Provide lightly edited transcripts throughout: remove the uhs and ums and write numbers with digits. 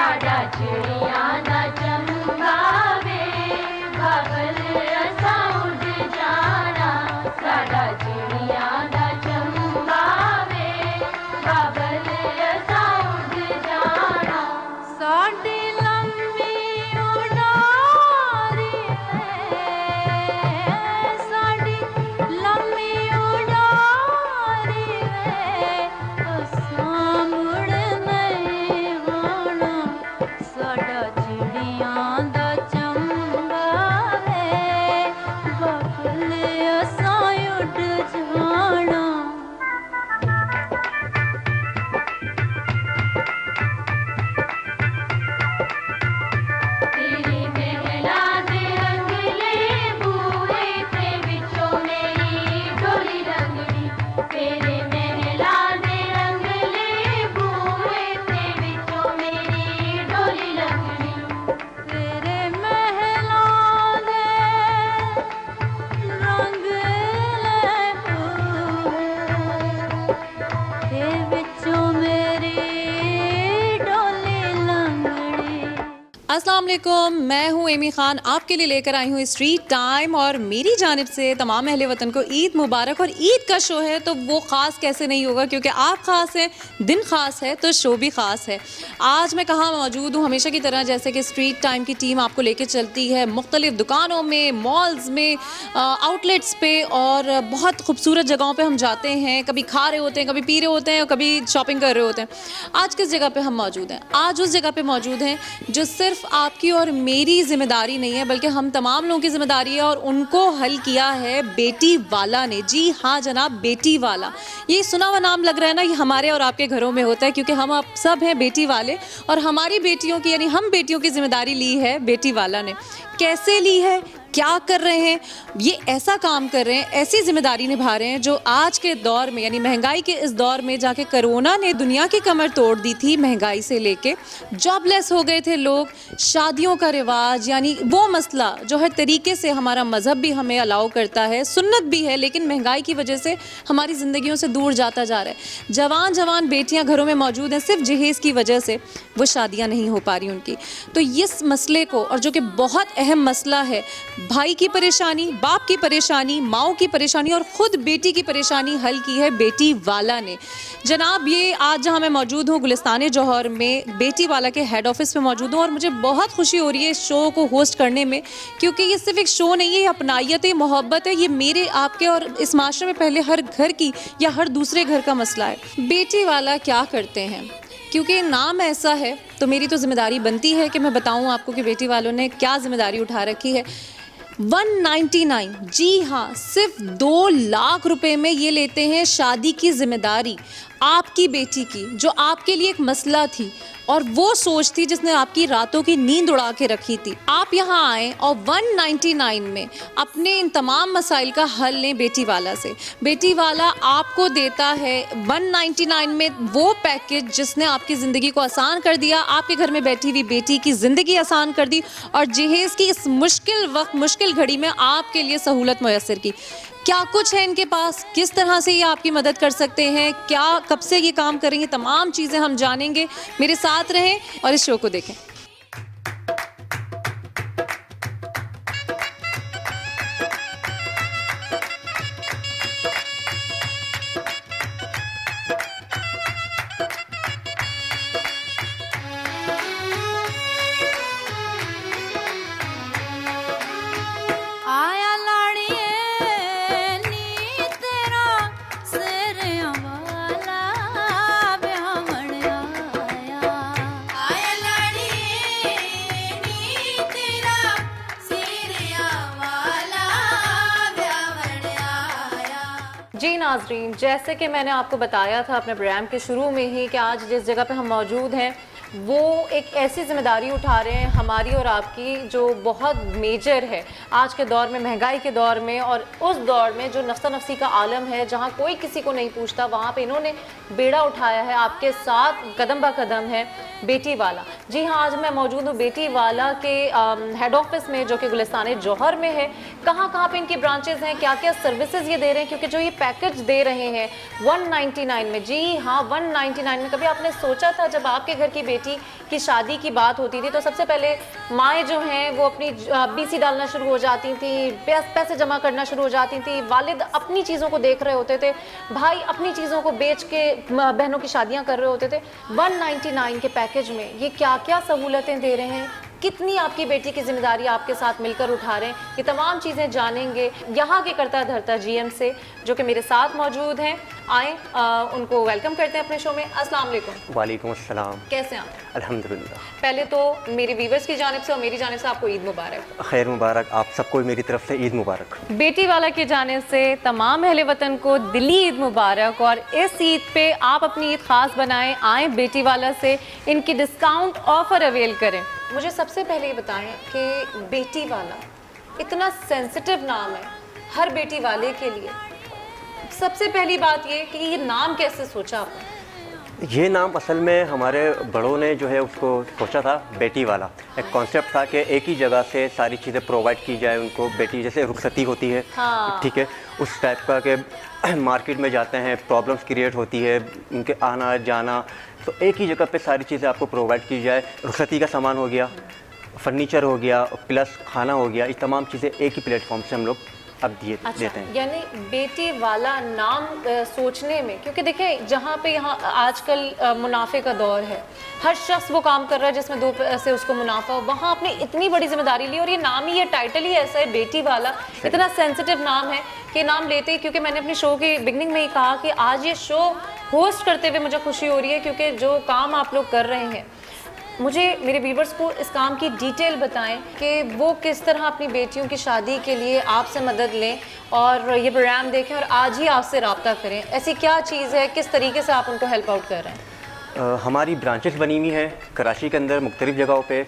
साडा चिड़िया दा चंगावे बाबल असा उड़ जाना साडा चिड़िया दा चंगावे बाबल असा उड़ जाना साडी लंबी उड़ारी है साडी लंबी उड़ारी है असा मुड़ नहीं आना साडा चिड़िया दा चंगा है बाबल असा उड़ जाना तेरी महला दे रंगले बूहे ते विचों मेरी डोली रंगड़ी तेरे महला दे रंगले बूहे ते विचों मेरी डोली रंगड़ी तेरे महला दे रंगले बूहे ते विचों मेरी डोली लंगड़ी। अस्सलाम वालेकुम, मैं हूँ एमी खान, आपके लिए लेकर आई हूँ स्ट्रीट टाइम और मेरी जानिब से तमाम अहले वतन को ईद मुबारक। और ईद का शो है तो वो ख़ास कैसे नहीं होगा, क्योंकि आप ख़ास हैं, दिन ख़ास है तो शो भी ख़ास है। आज मैं कहाँ मौजूद हूँ, हमेशा की तरह जैसे कि स्ट्रीट टाइम की टीम आपको लेकर चलती है मुख्तलिफ दुकानों में, मॉल्स में, आउटलेट्स पे और बहुत खूबसूरत जगहों पे हम जाते हैं। कभी खा रहे होते हैं, कभी पी रहे होते हैं और कभी शॉपिंग कर रहे होते हैं। आज किस जगह पे हम मौजूद हैं? आज उस जगह पे मौजूद हैं जो सिर्फ आपकी और मेरी जिम्मेदारी नहीं है बल्कि हम तमाम लोगों की जिम्मेदारी है, और उनको हल किया है बेटी वाला ने। जी हाँ जनाब, बेटी वाला। ये सुना हुआ नाम लग रहा है ना, ये हमारे और आपके घरों में होता है क्योंकि हम आप सब हैं बेटी वाले, और हमारी बेटियों की यानी हम बेटियों की जिम्मेदारी ली है बेटी वाला ने। कैसे ली है, क्या कर रहे हैं, ये ऐसा काम कर रहे हैं, ऐसी जिम्मेदारी निभा रहे हैं जो आज के दौर में यानी महंगाई के इस दौर में जाके कोरोना ने दुनिया की कमर तोड़ दी थी। महंगाई से लेके जॉबलेस हो गए थे लोग, शादियों का रिवाज यानी वो मसला जो हर तरीके से हमारा मज़हब भी हमें अलाउ करता है, सुन्नत भी है, लेकिन महंगाई की वजह से हमारी ज़िंदगियों से दूर जाता जा रहा है। जवान जवान बेटियाँ घरों में मौजूद हैं, सिर्फ जहेज़ की वजह से वो शादियाँ नहीं हो पा रही उनकी। तो इस मसले को, और जो कि बहुत अहम मसला है, भाई की परेशानी, बाप की परेशानी, माओ की परेशानी और ख़ुद बेटी की परेशानी हल की है बेटी वाला ने। जनाब ये आज जहाँ मैं मौजूद हूँ गुलिस्तान जौहर में बेटी वाला के हेड ऑफिस में मौजूद हूँ, और मुझे बहुत खुशी हो रही है इस शो को होस्ट करने में, क्योंकि ये सिर्फ एक शो नहीं है, ये अपनाइयत है, मोहब्बत है, ये मेरे आपके और इस माशरे में पहले हर घर की या हर दूसरे घर का मसला है। बेटी वाला क्या करते हैं, क्योंकि नाम ऐसा है तो मेरी तो जिम्मेदारी बनती है कि मैं बताऊं आपको कि बेटी वालों ने क्या जिम्मेदारी उठा रखी है। 199, जी हाँ, सिर्फ 2 लाख रुपए में ये लेते हैं शादी की जिम्मेदारी आपकी बेटी की, जो आपके लिए एक मसला थी और वो सोच थी जिसने आपकी रातों की नींद उड़ा के रखी थी। आप यहाँ आएँ और 199 में अपने इन तमाम मसाइल का हल लें बेटी वाला से। बेटी वाला आपको देता है 199 में वो पैकेज जिसने आपकी ज़िंदगी को आसान कर दिया, आपके घर में बैठी हुई बेटी की ज़िंदगी आसान कर दी और जहेज़ की इस मुश्किल वक्त, मुश्किल घड़ी में आपके लिए सहूलत मुयस्सर की। क्या कुछ है इनके पास, किस तरह से ये आपकी मदद कर सकते हैं, क्या कब से ये काम करेंगे, तमाम चीज़ें हम जानेंगे। मेरे साथ रहें और इस शो को देखें। आया लाड़िए नी तेरा सिरिया वाला ब्याहण आया लाड़िए नी तेरा सिरिया वाला ब्याहण आया। जी नाजरीन, जैसे कि मैंने आपको बताया था अपने प्रोग्राम के शुरू में ही कि आज जिस जगह पे हम मौजूद हैं वो एक ऐसी जिम्मेदारी उठा रहे हैं हमारी और आपकी जो बहुत मेजर है आज के दौर में, महंगाई के दौर में, और उस दौर में जो नफ्सा नफसी का आलम है जहाँ कोई किसी को नहीं पूछता, वहाँ पे इन्होंने बेड़ा उठाया है। आपके साथ कदम ब कदम है बेटी वाला। जी हाँ, आज मैं मौजूद हूँ बेटी वाला के हेड ऑफिस में जो कि गुलिस्तान जौहर में है। कहाँ पे इनकी ब्रांचेज़ हैं, क्या क्या सर्विसेज ये दे रहे हैं, क्योंकि जो ये पैकेज दे रहे हैं 199 में, जी हाँ 199 में, कभी आपने सोचा था जब आपके घर की बेटी की शादी की बात होती थी तो सबसे पहले माएँ जो हैं वो अपनी बीसी डालना शुरू हो जाती थी, पैसे जमा करना शुरू हो जाती थी, वालिद अपनी चीज़ों को देख रहे होते थे, भाई अपनी चीज़ों को बेच के बहनों की शादियाँ कर रहे होते थे। 199 के पैकेज में ये क्या क्या सहूलतें दे रहे हैं, कितनी आपकी बेटी की जिम्मेदारी आपके साथ मिलकर उठा रहे हैं, ये तमाम चीज़ें जानेंगे यहाँ के करता धरता जीएम से जो कि मेरे साथ मौजूद हैं। आए उनको वेलकम करते हैं अपने शो में। अस्सलाम वालेकुम। वालेकुम अस्सलाम। कैसे हैं आप? अल्हम्दुलिल्लाह। पहले तो मेरे व्यूवर्स की जानिब से और मेरी जानिब से आपको ईद मुबारक। खैर मुबारक, आप सबको मेरी तरफ से ईद मुबारक। बेटी वाला की जानिब से तमाम अहले वतन को दिली ईद मुबारक। और इस ईद पे आप अपनी ईद ख़ास बनाएं, आए बेटी वाला से इनकी डिस्काउंट ऑफ़र अवेल करें। मुझे सबसे पहले ये बताएं कि बेटी वाला इतना सेंसिटिव नाम है हर बेटी वाले के लिए। सबसे पहली बात ये कि ये नाम कैसे सोचा आपने? ये नाम असल में हमारे बड़ों ने जो है उसको सोचा था, बेटी वाला। एक कॉन्सेप्ट था कि एक ही जगह से सारी चीज़ें प्रोवाइड की जाए उनको। बेटी जैसे रुखसती होती है, हाँ। ठीक है, उस टाइप का कि मार्केट में जाते हैं, प्रॉब्लम्स क्रिएट होती है, उनके आना जाना, तो एक ही जगह पे सारी चीज़ें आपको प्रोवाइड की जाए। रुखसती का सामान हो गया, फर्नीचर हो गया, प्लस खाना हो गया, ये तमाम चीज़ें एक ही प्लेटफॉर्म से हम लोग अब देते हैं। यानी बेटी वाला नाम सोचने में, क्योंकि देखिए जहाँ पे यहाँ आजकल मुनाफे का दौर है, हर शख्स वो काम कर रहा है जिसमें 2 पैसे उसको मुनाफा हो, वहाँ आपने इतनी बड़ी जिम्मेदारी ली और ये नाम ही, ये टाइटल ही ऐसा है, बेटी वाला। इतना सेंसिटिव नाम है कि नाम लेते ही, क्योंकि मैंने अपनी शो की बिगनिंग में ही कहा कि आज ये शो होस्ट करते हुए मुझे खुशी हो रही है, क्योंकि जो काम आप लोग कर रहे हैं, मुझे मेरे व्यूवर्स को इस काम की डिटेल बताएं कि वो किस तरह अपनी बेटियों की शादी के लिए आपसे मदद लें और ये प्रोग्राम देखें और आज ही आपसे रब्ता करें। ऐसी क्या चीज़ है, किस तरीके से आप उनको हेल्प आउट कर रहे हैं? हमारी ब्रांचेस बनी हुई हैं कराची के अंदर मुख्तलिफ जगहों पे।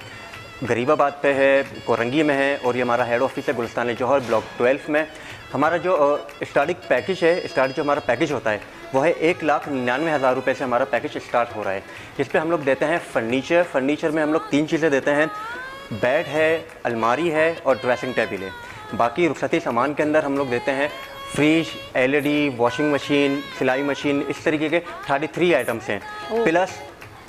गरीबाबाद पे है, कोरंगी में है, और ये हमारा हेड ऑफिस है गुलिस्तान जौहर ब्लॉक 12 में। हमारा जो स्टार्टिंग पैकेज है, स्टार्ट जो हमारा पैकेज होता है वो है 1,99,000 रुपये से हमारा पैकेज स्टार्ट हो रहा है। इस पर हम लोग देते हैं फर्नीचर में हम लोग 3 चीज़ें देते हैं, बेड है, अलमारी है और ड्रेसिंग टेबल है। बाकी रुखसती सामान के अंदर हम लोग देते हैं फ्रिज, LED, वॉशिंग मशीन, सिलाई मशीन, इस तरीके के 33 आइटम्स हैं, प्लस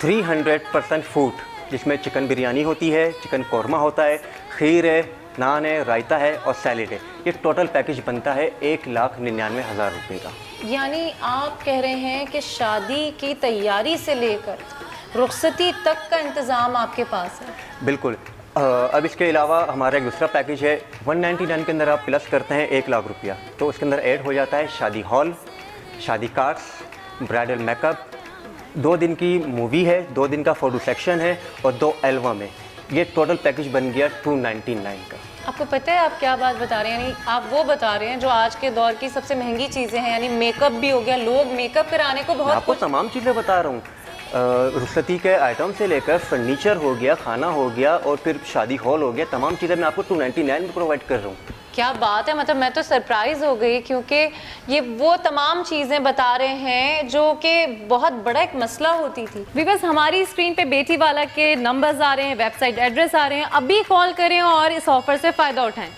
300% फूड, जिसमें चिकन बिरयानी होती है, चिकन कौरमा होता है, खीर है, नान है, रायता है और सैलेड है। ये टोटल पैकेज बनता है 1,99,000 रुपये का। यानी आप कह रहे हैं कि शादी की तैयारी से लेकर रुखसती तक का इंतज़ाम आपके पास है? बिल्कुल। अब इसके अलावा हमारा एक दूसरा पैकेज है 199 के अंदर आप प्लस करते हैं 1,00,000 रुपया, तो उसके अंदर ऐड हो जाता है शादी हॉल, शादी कार्ड्स, ब्राइडल मेकअप, 2 दिन की मूवी है, 2 दिन का फ़ोटो सेक्शन है और 2 एल्बम है। ये टोटल पैकेज बन गया 299 का। आपको पता है आप क्या बात बता रहे हैं? यानी आप वो बता रहे हैं जो आज के दौर की सबसे महंगी चीज़ें हैं, यानी मेकअप भी हो गया, लोग मेकअप कराने को बहुत आपको तमाम चीज़ें बता रहा हूँ, रुखसती के आइटम से लेकर फर्नीचर हो गया, खाना हो गया और फिर शादी हॉल हो गया, तमाम चीज़ें मैं आपको 299 में प्रोवाइड कर रहा हूँ। क्या बात है, मतलब मैं तो सरप्राइज़ हो गई, क्योंकि ये वो तमाम चीज़ें बता रहे हैं जो कि बहुत बड़ा एक मसला होती थी। व्यूअर्स, हमारी स्क्रीन पे बेटी वाला के नंबर्स आ रहे हैं, वेबसाइट एड्रेस आ रहे हैं, अभी कॉल करें और इस ऑफ़र से फ़ायदा उठाएं।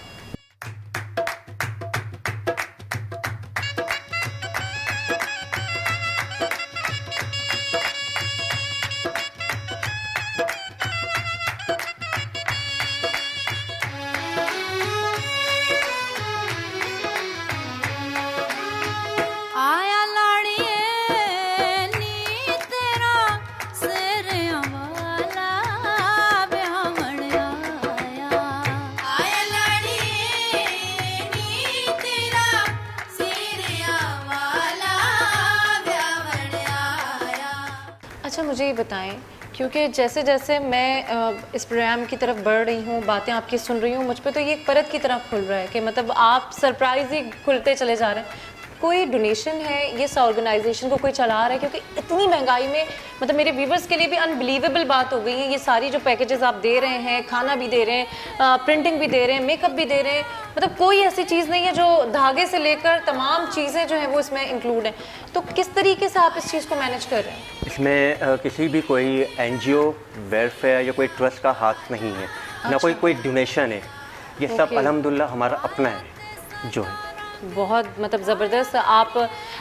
आया लाड़िए नी तेरा सिरिया वाला ब्याहण आया। आया लाड़िए नी तेरा सिरिया वाला ब्याहण आया। अच्छा, मुझे ये बताएं, क्योंकि जैसे जैसे मैं इस प्रोग्राम की तरफ बढ़ रही हूँ, बातें आपकी सुन रही हूँ, मुझ पे तो ये एक परत की तरह खुल रहा है कि मतलब आप सरप्राइज ही खुलते चले जा रहे हैं। कोई डोनेशन है ये इस ऑर्गेनाइजेशन को कोई चला रहा है? क्योंकि इतनी महंगाई में मतलब मेरे व्यूवर्स के लिए भी अनबिलीवेबल बात हो गई है। ये सारी जो पैकेजेस आप दे रहे हैं, खाना भी दे रहे हैं, प्रिंटिंग भी दे रहे हैं, मेकअप भी दे रहे हैं, मतलब कोई ऐसी चीज़ नहीं है जो धागे से लेकर तमाम चीज़ें जो हैं वो इसमें इंक्लूड हैं। तो किस तरीके से आप इस चीज़ को मैनेज कर रहे हैं? इसमें किसी भी कोई NGO, वेलफेयर या कोई ट्रस्ट का हाथ नहीं है, ना कोई डोनेशन है, ये सब अल्हम्दुलिल्लाह हमारा अपना है जो है। बहुत मतलब ज़बरदस्त आप।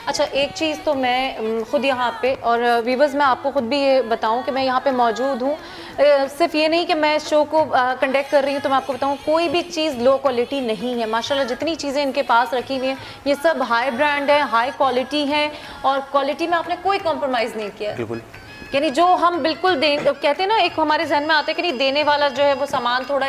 अच्छा, एक चीज़ तो मैं ख़ुद यहाँ पे, और व्यूवर्स मैं आपको ख़ुद भी ये बताऊँ कि मैं यहाँ पे मौजूद हूँ सिर्फ ये नहीं कि मैं शो को कंडक्ट कर रही हूँ, तो मैं आपको बताऊँ कोई भी चीज़ लो क्वालिटी नहीं है। माशाल्लाह जितनी चीज़ें इनके पास रखी हुई हैं ये सब हाई ब्रांड है, हाई क्वालिटी है, और क्वालिटी में आपने कोई कॉम्प्रोमाइज़ नहीं किया है। बिल्कुल। यानी जो हम बिल्कुल दे कहते हैं ना, एक हमारे जहन में आता है कि नहीं देने वाला जो है वो सामान थोड़ा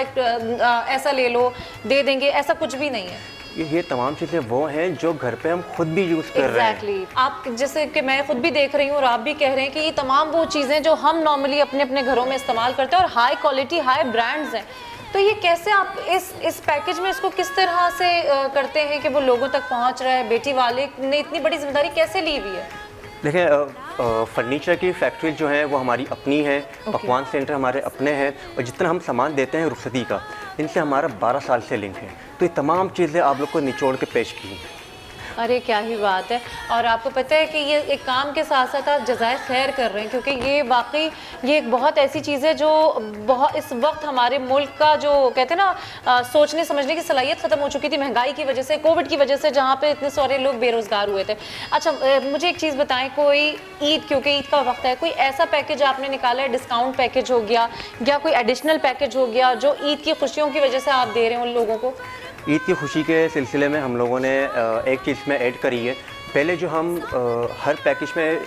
ऐसा ले लो दे देंगे, ऐसा कुछ भी नहीं है। ये तमाम चीज़ें वो हैं जो घर पे हम खुद भी यूज़ कर रहे हैं। Exactly. आप जैसे कि मैं खुद भी देख रही हूँ और आप भी कह रहे हैं कि ये तमाम वो चीज़ें जो हम नॉर्मली अपने अपने घरों में इस्तेमाल करते हैं और हाई क्वालिटी हाई ब्रांड्स हैं, तो ये कैसे आप इस पैकेज में इसको किस तरह से करते हैं कि वो लोगों तक पहुँच रहा है? बेटी वाले ने इतनी बड़ी जिम्मेदारी कैसे ली हुई है? देखिए, फर्नीचर की फैक्ट्री जो है वो हमारी अपनी है, पकवान सेंटर हमारे अपने हैं, और जितना हम सामान देते हैं रुखसती का, इनसे हमारा 12 साल से लिंक है। तो ये तमाम चीज़ें आप लोग को निचोड़ के पेश की हैं। अरे क्या ही बात है। और आपको पता है कि ये एक काम के साथ साथ आप जज़ाए खैर कर रहे हैं, क्योंकि ये वाकई ये एक बहुत ऐसी चीज़ है जो बहुत इस वक्त हमारे मुल्क का जो कहते हैं ना सोचने समझने की सलाहियत ख़त्म हो चुकी थी महंगाई की वजह से, कोविड की वजह से, जहाँ पे इतने सारे लोग बेरोज़गार हुए थे। अच्छा, मुझे एक चीज़ बताएं, कोई ईद, क्योंकि ईद का वक्त है, कोई ऐसा पैकेज आपने निकाला है, डिस्काउंट पैकेज हो गया या कोई एडिशनल पैकेज हो गया जो ईद की खुशियों की वजह से आप दे रहे हैं उन लोगों को? ईद की खुशी के सिलसिले में हम लोगों ने एक चीज़ में ऐड करी है। पहले जो हम हर पैकेज में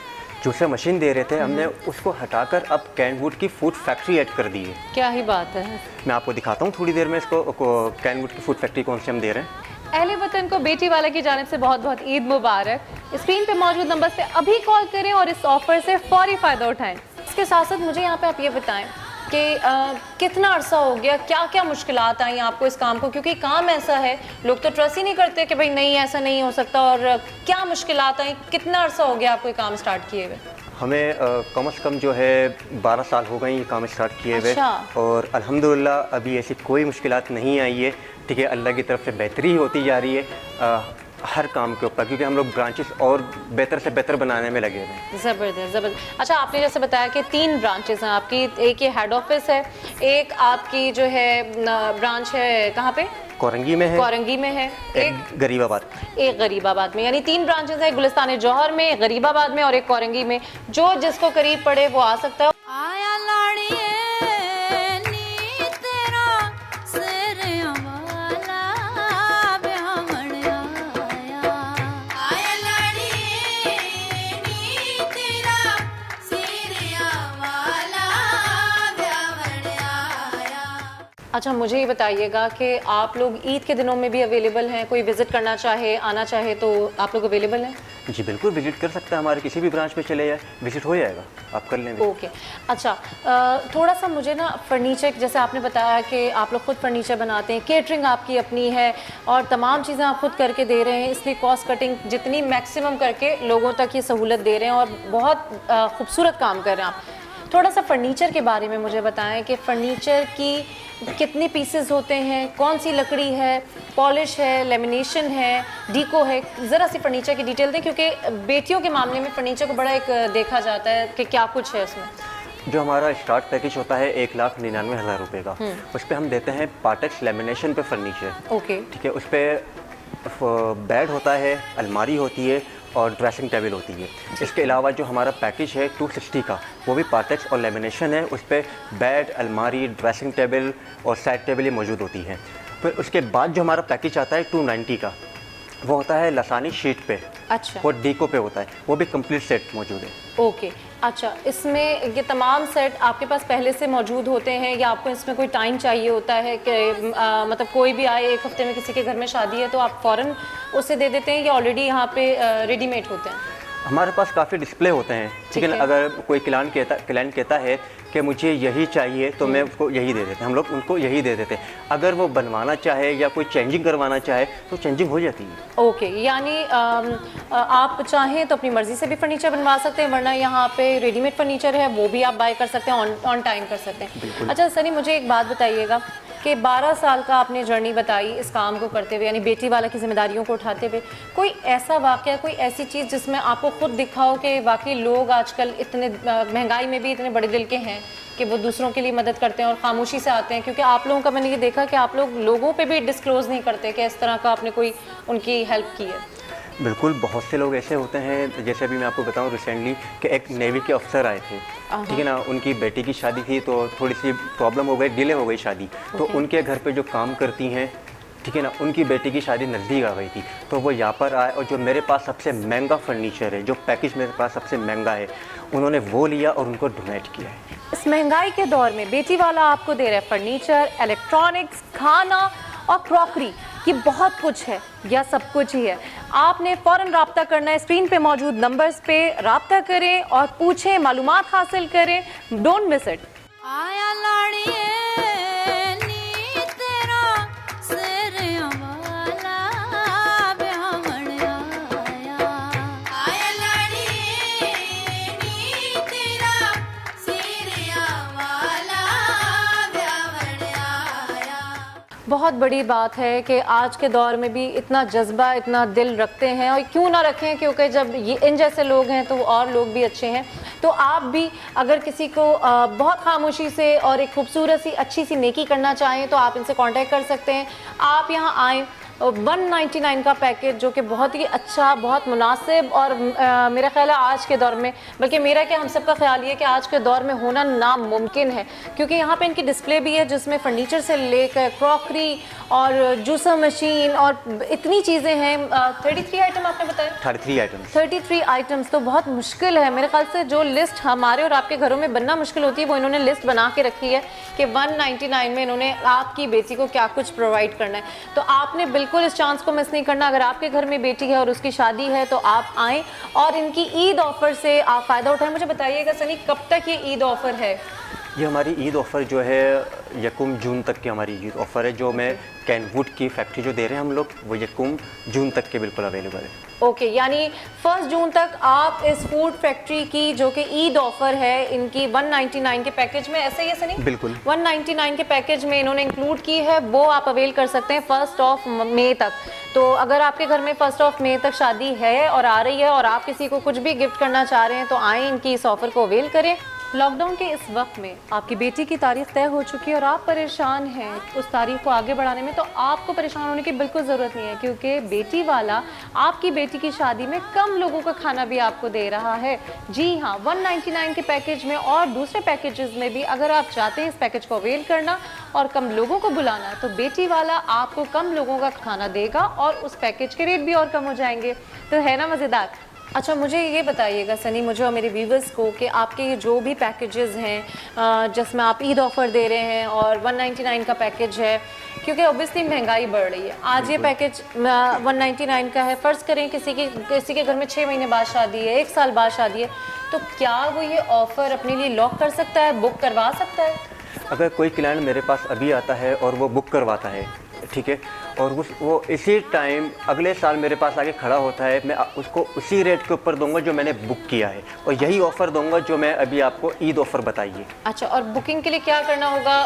जूसर मशीन दे रहे थे, हमने उसको हटाकर अब कैनवुड की फूड फैक्ट्री ऐड कर दी है। क्या ही बात है। मैं आपको दिखाता हूँ थोड़ी देर में इसको, कैनवुड की फूड फैक्ट्री कौन सी हम दे रहे हैं। अहले वतन को बेटी वाला की जानिब से बहुत बहुत ईद मुबारक। स्क्रीन पे मौजूद नंबर से अभी कॉल करें और इस ऑफर से फौरी फ़ायदा उठाएं। इसके साथ साथ मुझे यहाँ पे आप ये बताएं कि कितना अरसा हो गया, क्या क्या मुश्किलात आई आपको इस काम को, क्योंकि काम ऐसा है लोग तो ट्रस्ट ही नहीं करते कि भाई नहीं ऐसा नहीं हो सकता, और क्या मुश्किलात आई, कितना अरसा हो गया आपको ये काम स्टार्ट किए हुए? हमें कम से कम जो है 12 साल हो गए ये काम स्टार्ट किए हुए। अच्छा। और अल्हम्दुलिल्लाह अभी ऐसी कोई मुश्किलात नहीं आई है। ठीक है, अल्लाह की तरफ से बेहतरी होती जा रही है हर काम के ऊपर, क्योंकि हम लोग ब्रांचेस और बेहतर से बेहतर बनाने में लगे हुए हैं। ज़बरदस्त ज़बरदस्त। अच्छा, आपने जैसे बताया कि 3 ब्रांचेस हैं आपकी, एक ये हेड ऑफिस है, एक आपकी जो है ब्रांच है कहाँ पे? कोरंगी में है, कोरंगी में है, एक गरीबाबाद, एक गरीबाबाद में, यानी 3 ब्रांचेस हैं, गुलिस्तान जौहर में, गरीबाबाद में और एक कोरंगी में। जो जिसको करीब पड़े वो आ सकता है। आया लाड़िए नी तेरा सिरिया वाला ब्याहमण आया। आया लाड़िए नी तेरा सिरिया वाला ब्याहमण आया। अच्छा, मुझे ये बताइएगा कि आप लोग ईद के दिनों में भी अवेलेबल हैं? कोई विज़िट करना चाहे, आना चाहे तो आप लोग अवेलेबल हैं? जी बिल्कुल, विजिट कर सकता है, हमारे किसी भी ब्रांच पे चले जाए, विजिट हो जाएगा, आप कर लेंगे। ओके। अच्छा, थोड़ा सा मुझे ना फर्नीचर, जैसे आपने बताया कि आप लोग खुद फर्नीचर बनाते हैं, केटरिंग आपकी अपनी है और तमाम चीज़ें आप खुद करके दे रहे हैं, इसलिए कॉस्ट कटिंग जितनी मैक्सिमम करके लोगों तक ये सहूलत दे रहे हैं और बहुत खूबसूरत काम कर रहे हैं आप। थोड़ा सा फर्नीचर के बारे में मुझे बताएं कि फ़र्नीचर की कितने पीसेस होते हैं, कौन सी लकड़ी है, पॉलिश है, लेमिनेशन है, डीको है, ज़रा सी फर्नीचर की डिटेल दें, क्योंकि बेटियों के मामले में फ़र्नीचर को बड़ा एक देखा जाता है कि क्या कुछ है उसमें। जो हमारा स्टार्ट पैकेज होता है 1,99,000 रुपये का, उस पर हम देते हैं पार्टेक्स लेमिनेशन पे फर्नीचर। ओके। ठीक है, उस पर बेड होता है, अलमारी होती है और ड्रेसिंग टेबल होती है। इसके अलावा जो हमारा पैकेज है 260 का, वो भी पार्टेक्स और लेमिनेशन है, उस पर बेड, अलमारी, ड्रेसिंग टेबल और साइड टेबल ये मौजूद होती हैं। फिर उसके बाद जो हमारा पैकेज आता है 290 का, वो होता है लसानी शीट पे। अच्छा। वो डीको पे होता है, वो भी कंप्लीट सेट मौजूद है। ओके। अच्छा, इसमें ये तमाम सेट आपके पास पहले से मौजूद होते हैं या आपको इसमें कोई टाइम चाहिए होता है कि मतलब कोई भी आए, एक हफ्ते में किसी के घर में शादी है तो आप फ़ौरन उसे दे देते हैं या ऑलरेडी यहाँ पे रेडीमेड होते हैं? हमारे पास काफ़ी डिस्प्ले होते हैं, ठीक है। अगर कोई क्लाइंट कहता है कि मुझे यही चाहिए तो मैं उसको यही दे देते हैं, हम लोग उनको यही दे देते हैं। अगर वो बनवाना चाहे या कोई चेंजिंग करवाना चाहे तो चेंजिंग हो जाती है। ओके, यानी आप चाहें तो अपनी मर्ज़ी से भी फर्नीचर बनवा सकते हैं, वरना यहाँ पे रेडीमेड फर्नीचर है वो भी आप बाय कर सकते हैं, ऑन टाइम कर सकते हैं। अच्छा सनी, मुझे एक बात बताइएगा कि 12 साल का आपने जर्नी बताई इस काम को करते हुए, यानी बेटी वाला की जिम्मेदारियों को उठाते हुए, कोई ऐसा वाक़या, कोई ऐसी चीज़ जिसमें आपको खुद दिखा हो कि वाकई लोग आजकल इतने महंगाई में भी इतने बड़े दिल के हैं कि वो दूसरों के लिए मदद करते हैं और खामोशी से आते हैं? क्योंकि आप लोगों का मैंने ये देखा कि आप लोग लोगों पे भी डिस्क्लोज़ नहीं करते कि इस तरह का आपने कोई उनकी हेल्प की है। बिल्कुल, बहुत से लोग ऐसे होते हैं, जैसे अभी मैं आपको बताऊं रिसेंटली कि एक नेवी के अफसर आए थे, ठीक है ना, उनकी बेटी की शादी थी तो थोड़ी सी प्रॉब्लम हो गई, डिले हो गई शादी, तो उनके घर पे जो काम करती हैं, ठीक है ना, उनकी बेटी की शादी नज़दीक आ गई थी, तो वो यहाँ पर आए और जो मेरे पास सबसे महंगा फर्नीचर है, जो पैकेज मेरे पास सबसे महंगा है, उन्होंने वो लिया और उनको डोनेट किया है। इस महंगाई के दौर में बेटी वाला आपको दे रहा है फर्नीचर, इलेक्ट्रॉनिक्स, खाना और क्रॉकरी, ये बहुत कुछ है या सब कुछ ही है। आपने फ़ौरन रब्ता करना है, स्क्रीन पे मौजूद नंबर्स पे रब्ता करें और पूछें, मालूमात हासिल करें, डोंट मिस इट। आया लाड़िए नी तेरा सिरिया वाला ब्याहमण आया। आया लाड़िए नी तेरा सिरिया वाला ब्याहमण आया। बहुत बड़ी बात है कि आज के दौर में भी इतना जज्बा, इतना दिल रखते हैं, और क्यों ना रखें, क्योंकि जब ये इन जैसे लोग हैं तो और लोग भी अच्छे हैं। तो आप भी अगर किसी को बहुत खामोशी से और एक खूबसूरत सी अच्छी सी नेकी करना चाहें तो आप इनसे कांटेक्ट कर सकते हैं। आप यहाँ आएँ, 199 का पैकेज जो कि बहुत ही अच्छा, बहुत मुनासिब, और मेरा ख्याल है आज के दौर में, बल्कि मेरा क्या हम सब का ख्याल ये है कि आज के दौर में होना नामुमकिन है, क्योंकि यहाँ पे इनकी डिस्प्ले भी है जिसमें फर्नीचर से लेकर क्रॉकरी और जूसर मशीन और इतनी चीज़ें हैं। 33 आइटम आपने बताया? 33 आइटम्स। 33 आइटम्स तो बहुत मुश्किल है मेरे ख्याल से। जो लिस्ट हमारे और आपके घरों में बनना मुश्किल होती है, वो इन्होंने लिस्ट बना के रखी है कि 199 में इन्होंने आपकी बेटी को क्या कुछ प्रोवाइड करना है। तो आपने बिल्कुल इस चांस को मिस नहीं करना। अगर आपके घर में बेटी है और उसकी शादी है तो आप आएँ और इनकी ईद ऑफ़र से आप फ़ायदा उठाएं। मुझे बताइएगा सनी, कब तक ये ईद ऑफ़र है? ये हमारी ईद ऑफ़र जो है 1 जून तक की हमारी ईद ऑफ़र है, जो मैं कैनवुड की फैक्ट्री जो दे रहे हैं हम लोग, वो 1 जून तक के बिल्कुल अवेलेबल है। ओके, यानी 1 जून तक आप इस फूड फैक्ट्री की जो कि ईद ऑफ़र है इनकी 199 के पैकेज में, ऐसे ही है सनी? बिल्कुल 199 के पैकेज में इन्होंने इंक्लूड की है, वो आप अवेल कर सकते हैं 1 मई तक। तो अगर आपके घर में 1 मई तक शादी है और आ रही है और आप किसी को कुछ भी गिफ्ट करना चाह रहे हैं तो आएँ, इनकी इस ऑफ़र को अवेल करें। लॉकडाउन के इस वक्त में आपकी बेटी की तारीख तय हो चुकी है और आप परेशान हैं उस तारीख को आगे बढ़ाने में, तो आपको परेशान होने की बिल्कुल ज़रूरत नहीं है, क्योंकि बेटी वाला आपकी बेटी की शादी में कम लोगों का खाना भी आपको दे रहा है। जी हाँ, 199 के पैकेज में और दूसरे पैकेजेस में भी अगर आप चाहते हैं इस पैकेज को अवेल करना और कम लोगों को बुलाना, तो बेटी वाला आपको कम लोगों का खाना देगा और उस पैकेज के रेट भी और कम हो जाएंगे। तो है ना मज़ेदार? अच्छा, मुझे ये बताइएगा सनी, मुझे और मेरे व्यूवर्स को, कि आपके ये जो भी पैकेजेस हैं जिसमें आप ईद ऑफ़र दे रहे हैं और 199 का पैकेज है, क्योंकि ऑब्वियसली महंगाई बढ़ रही है, आज ये पैकेज 199 का है, फ़र्ज़ करें किसी के घर में 6 महीने बाद शादी है, 1 साल बाद शादी है, तो क्या वो ये ऑफ़र अपने लिए लॉक कर सकता है, बुक करवा सकता है? अगर कोई क्लाइंट मेरे पास अभी आता है और वो बुक करवाता है, ठीक है, और वो इसी टाइम अगले साल मेरे पास आके खड़ा होता है, मैं उसको उसी रेट के ऊपर दूंगा जो मैंने बुक किया है, और यही ऑफ़र दूंगा जो मैं अभी आपको ईद ऑफ़र बताइए। अच्छा, और बुकिंग के लिए क्या करना होगा?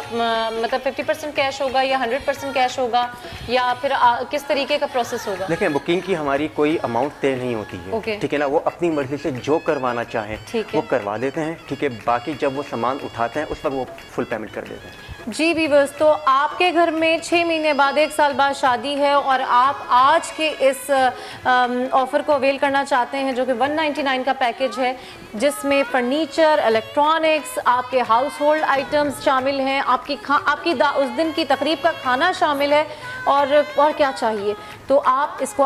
मतलब 50% कैश होगा या 100% कैश होगा, या फिर किस तरीके का प्रोसेस होगा? देखिए, बुकिंग की हमारी कोई अमाउंट तय नहीं होती है, Okay. ठीक है ना, वो अपनी मर्ज़ी से जो करवाना चाहें वो करवा देते हैं, ठीक है, बाकी जब वो सामान उठाते हैं उस वक्त वो फुल पेमेंट कर देते हैं। जी व्यूअर्स, तो आपके घर में 6 महीने बाद 1 साल बाद शादी है और आप आज के इस ऑफ़र को अवेल करना चाहते हैं जो कि 199 का पैकेज है, जिसमें फर्नीचर, इलेक्ट्रॉनिक्स, आपके हाउस होल्ड आइटम्स शामिल हैं, आपकी उस दिन की तकरीब का खाना शामिल है, और क्या चाहिए। तो आप इसको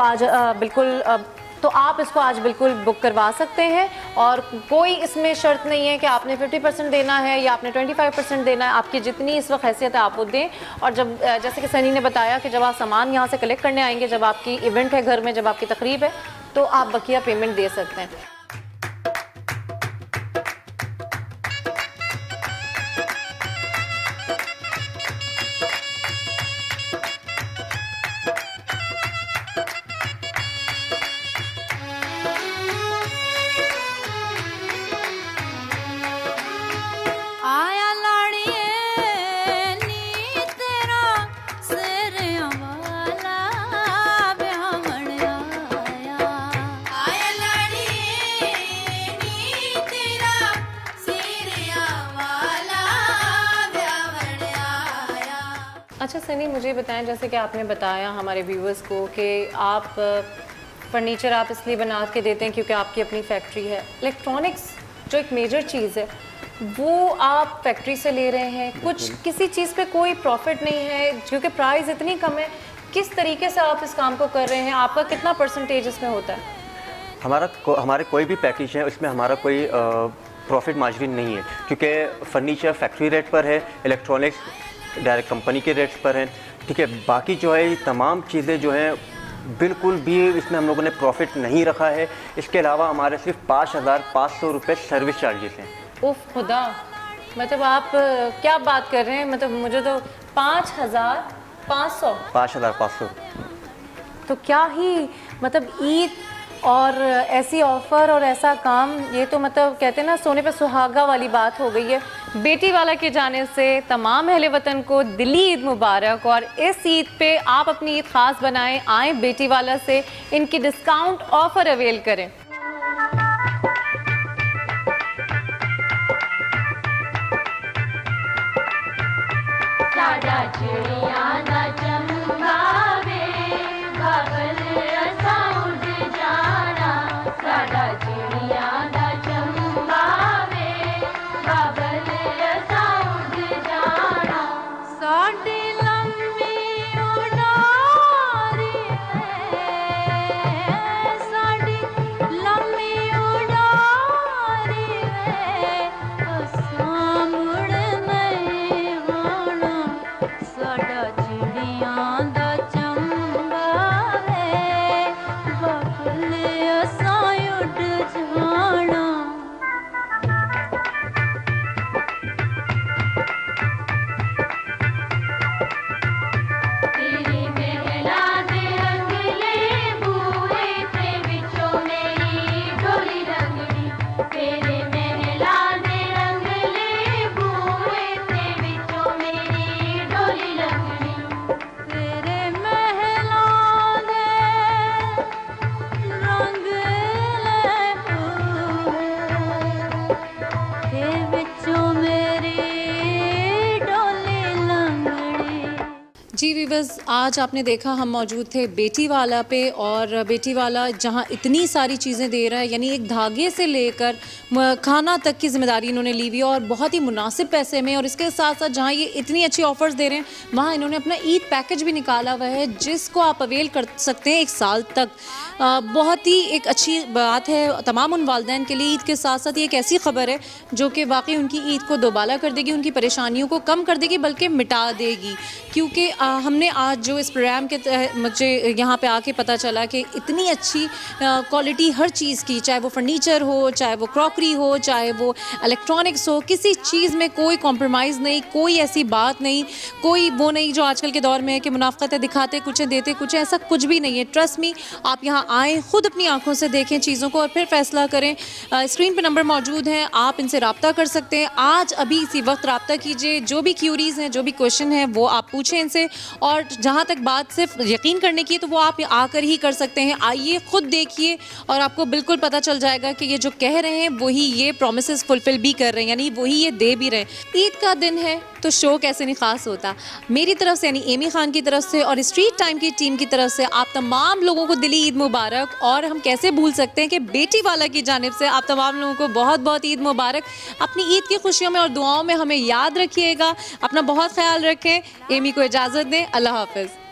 आज बिल्कुल बुक करवा सकते हैं, और कोई इसमें शर्त नहीं है कि आपने 50% देना है या आपने 25% देना है। आपकी जितनी इस वक्त हैसियत है आप वो दें, और जब जैसे कि सनी ने बताया कि जब आप सामान यहाँ से कलेक्ट करने आएंगे, जब आपकी इवेंट है घर में, जब आपकी तकरीब है, तो आप बकिया पेमेंट दे सकते हैं। आया लाड़िए नी तेरा सिरिया वाला ब्याहमण आया। आया लाड़िए नी तेरा सिरिया वाला ब्याहमण आया। अच्छा सनी, मुझे बताएं, जैसे कि आपने बताया हमारे व्यूवर्स को कि आप फर्नीचर आप इसलिए बना के देते हैं क्योंकि आपकी अपनी फैक्ट्री है। इलेक्ट्रॉनिक्स जो एक मेजर चीज़ है वो आप फैक्ट्री से ले रहे हैं, कुछ किसी चीज़ पे कोई प्रॉफिट नहीं है क्योंकि प्राइस इतनी कम है। किस तरीके से आप इस काम को कर रहे हैं, आपका कितना परसेंटेज इसमें होता है? हमारे कोई भी पैकेज है उसमें हमारा कोई प्रॉफिट मार्जिन नहीं है, क्योंकि फर्नीचर फैक्ट्री रेट पर है, इलेक्ट्रॉनिक्स डायरेक्ट कंपनी के रेट्स पर हैं, ठीक है। बाकी जो है ये तमाम चीज़ें जो हैं बिल्कुल भी इसमें हम लोगों ने प्रॉफिट नहीं रखा है। इसके अलावा हमारे सिर्फ 5,500 रुपये सर्विस चार्जेस हैं। उफ खुदा, मतलब आप क्या बात कर रहे हैं? मतलब मुझे तो 5,500 तो क्या ही मतलब ईद और ऐसी ऑफ़र और ऐसा काम, ये तो मतलब कहते हैं ना सोने पे सुहागा वाली बात हो गई है। बेटी वाला की जानिब से तमाम अहले वतन को दिली ईद मुबारक। और इस ईद पे आप अपनी ईद ख़ास बनाएं, आएँ बेटी वाला से इनकी डिस्काउंट ऑफ़र अवेल करें। जी वीवर्स, आज आपने देखा हम मौजूद थे बेटी वाला पे, और बेटी वाला जहां इतनी सारी चीज़ें दे रहा है, यानी एक धागे से लेकर खाना तक की ज़िम्मेदारी इन्होंने ली हुई है और बहुत ही मुनासिब पैसे में। और इसके साथ साथ जहां ये इतनी अच्छी ऑफ़र्स दे रहे हैं वहां इन्होंने अपना ईद पैकेज भी निकाला हुआ है जिसको आप अवेल कर सकते हैं 1 साल तक। बहुत ही एक अच्छी बात है तमाम उन वालिदैन के लिए। ईद के साथ साथ ये एक ऐसी ख़बर है जो कि वाकई उनकी ईद को दोबाला कर देगी, उनकी परेशानियों को कम कर देगी, बल्कि मिटा देगी। क्योंकि हमने आज जो इस प्रोग्राम के मुझे यहाँ पे आके पता चला कि इतनी अच्छी क्वालिटी हर चीज़ की, चाहे वो फर्नीचर हो, चाहे वो क्रॉकरी हो, चाहे वो इलेक्ट्रॉनिक्स हो, किसी चीज़ में कोई कॉम्प्रोमाइज़ नहीं, कोई ऐसी बात नहीं, कोई वो नहीं जो आजकल के दौर में है कि मुनाफ़क़तें दिखाते कुछ है देते कुछ है, ऐसा कुछ भी नहीं है। ट्रस्ट मी, आप यहाँ आएँ, ख़ुद अपनी आँखों से देखें चीज़ों को और फिर फ़ैसला करें। स्क्रीन पर नंबर मौजूद हैं, आप इनसे रब्ता कर सकते हैं। आज अभी इसी वक्त रब्ता कीजिए, जो भी क्यूरीज़ हैं, जो भी क्वेश्चन हैं वो आप पूछें इनसे। और जहाँ तक बात सिर्फ यकीन करने की है तो वो आप आकर ही कर सकते हैं। आइए, ख़ुद देखिए और आपको बिल्कुल पता चल जाएगा कि ये जो कह रहे हैं वही ये प्रॉमिसेस फुलफ़िल भी कर रहे हैं, यानी वही ये दे भी रहे हैं। ईद का दिन है तो शो कैसे नहीं ख़ास होता। मेरी तरफ से यानी एमी खान की तरफ से और स्ट्रीट टाइम की टीम की तरफ से आप तमाम लोगों को दिली ईद मुबारक। और हम कैसे भूल सकते हैं कि बेटी वाला की जानिब से आप तमाम लोगों को बहुत बहुत ईद मुबारक। अपनी ईद की खुशियों में और दुआओं में हमें याद रखिएगा। अपना बहुत ख्याल रखें। एमी को इजाज़त दें। अल्लाह हाफ़िज़।